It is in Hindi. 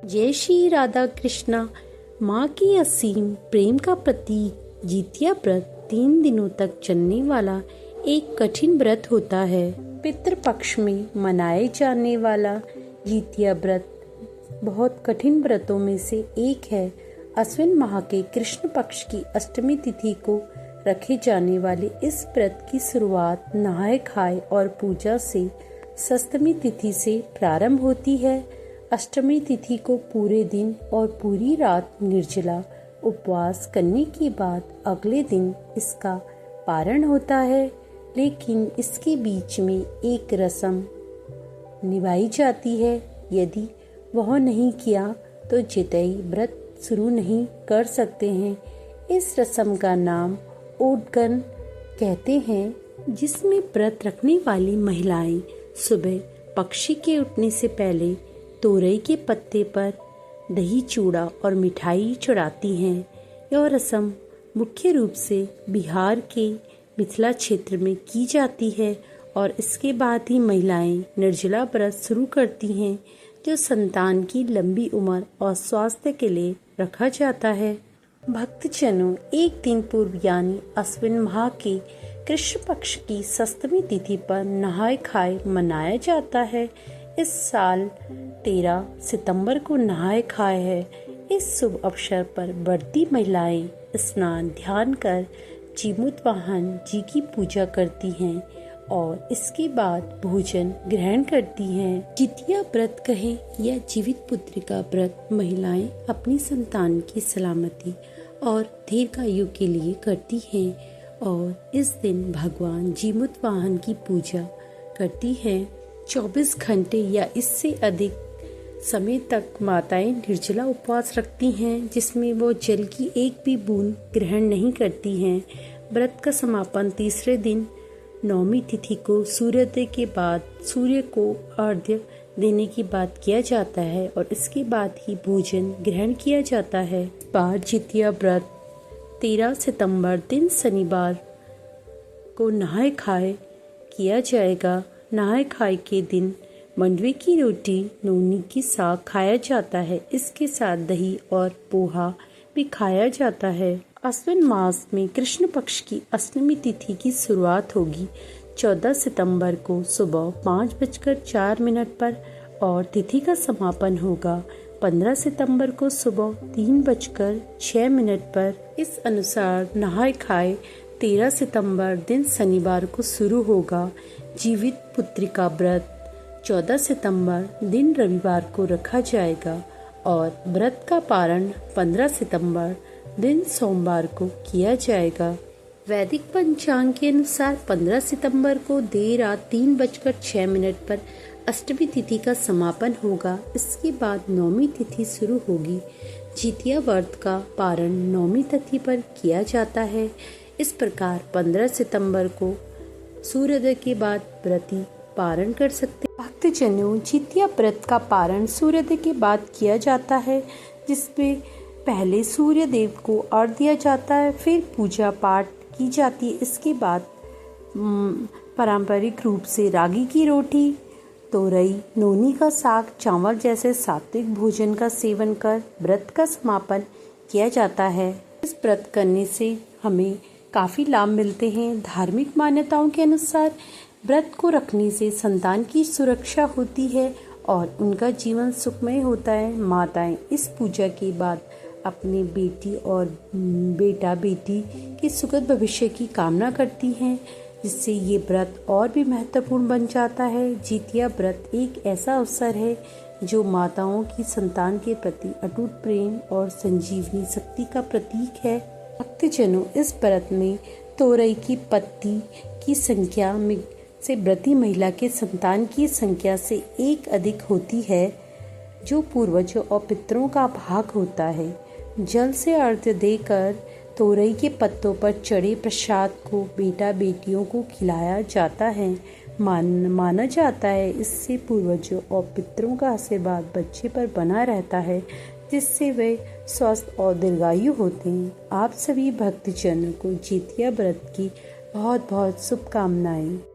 जय श्री राधा कृष्णा। माँ की असीम प्रेम का प्रतीक जितिया व्रत 3 दिनों तक चलने वाला एक कठिन व्रत होता है। पितृपक्ष में मनाए जाने वाला जितिया व्रत बहुत कठिन व्रतों में से एक है। अश्विन माह के कृष्ण पक्ष की अष्टमी तिथि को रखे जाने वाले इस व्रत की शुरुआत नहाए खाए और पूजा से सप्तमी तिथि से प्रारंभ होती है। अष्टमी तिथि को पूरे दिन और पूरी रात निर्जला उपवास करने के बाद अगले दिन इसका पारण होता है, लेकिन इसके बीच में एक रस्म निभाई जाती है। यदि वह नहीं किया तो जितई व्रत शुरू नहीं कर सकते हैं। इस रस्म का नाम ओटगन कहते हैं, जिसमें व्रत रखने वाली महिलाएं सुबह पक्षी के उठने से पहले तोरई के पत्ते पर दही चूड़ा और मिठाई चढ़ाती हैं। यह रस्म मुख्य रूप से बिहार के मिथिला क्षेत्र में की जाती है और इसके बाद ही महिलाएं निर्जला व्रत शुरू करती हैं, जो संतान की लंबी उम्र और स्वास्थ्य के लिए रखा जाता है। भक्तजनों, एक दिन पूर्व यानी अश्विन माह के कृष्ण पक्ष की सप्तमी तिथि पर नहाए खाए मनाया जाता है। इस साल 13 सितंबर को नहाए खाए है। इस शुभ अवसर पर व्रती महिलाएं स्नान ध्यान कर जीमूत वाहन जी की पूजा करती हैं और इसके बाद भोजन ग्रहण करती हैं। जितिया व्रत कहे या जीवित पुत्र का व्रत महिलाएं अपनी संतान की सलामती और दीर्घायु के लिए करती हैं और इस दिन भगवान जीमूत वाहन की पूजा करती हैं। 24 घंटे या इससे अधिक समय तक माताएं निर्जला उपवास रखती हैं, जिसमें वो जल की एक भी बूंद ग्रहण नहीं करती हैं। व्रत का समापन तीसरे दिन नौमी तिथि को सूर्योदय के बाद सूर्य को अर्घ्य देने की बात किया जाता है और इसके बाद ही भोजन ग्रहण किया जाता है। बार जितिया व्रत 13 सितंबर दिन शनिवार को नहाए खाए किया जाएगा। नहाए खाए के दिन मंडवे की रोटी नौनी की साग खाया जाता है। इसके साथ दही और पोहा भी खाया जाता है। अश्विन मास में कृष्ण पक्ष की अष्टमी तिथि की शुरुआत होगी 14 सितंबर को सुबह 5:04 पर और तिथि का समापन होगा 15 सितंबर को सुबह 3:06 पर। इस अनुसार नहाए खाए 13 सितंबर दिन शनिवार को शुरू होगा। जीवित पुत्री का व्रत 14 सितंबर दिन रविवार को रखा जाएगा और व्रत का पारण 15 सितंबर दिन सोमवार को किया जाएगा। वैदिक पंचांग के अनुसार 15 सितंबर को देर रात 3:06 पर अष्टमी तिथि का समापन होगा। इसके बाद नौमी तिथि शुरू होगी। जितिया व्रत का पारण नौमी तिथि पर किया जाता है। इस प्रकार 15 सितंबर को सूर्योदय के बाद व्रती पारण कर सकते। भक्तजनों, जितिया व्रत का पारण सूर्योदय के बाद किया जाता है, जिसमें पहले सूर्य देव को अर्घ्य दिया जाता है, फिर पूजा पाठ की जाती है। इसके बाद पारंपरिक रूप से रागी की रोटी, तोरई, नौनी का साग, चावल जैसे सात्विक भोजन का सेवन कर व्रत का समापन किया जाता है। इस व्रत करने से हमें काफ़ी लाभ मिलते हैं। धार्मिक मान्यताओं के अनुसार व्रत को रखने से संतान की सुरक्षा होती है और उनका जीवन सुखमय होता है। माताएं इस पूजा के बाद अपने बेटी और बेटा बेटी के सुखद भविष्य की कामना करती हैं, जिससे ये व्रत और भी महत्वपूर्ण बन जाता है। जितिया व्रत एक ऐसा अवसर है जो माताओं की संतान के प्रति अटूट प्रेम और संजीवनी शक्ति का प्रतीक है। भक्तजनों, इस व्रत में तोरई की पत्ती की संख्या में से व्रती महिला के संतान की संख्या से एक अधिक होती है, जो पूर्वजों और पितरों का भाग होता है। जल से अर्घ्य देकर तोरई के पत्तों पर चढ़े प्रसाद को बेटा बेटियों को खिलाया जाता है। माना जाता है इससे पूर्वजों और पितरों का आशीर्वाद बच्चे पर बना रहता है, जिससे वे स्वस्थ और दीर्घायु होते हैं। आप सभी भक्तजनों को जितिया व्रत की बहुत बहुत शुभकामनाएं।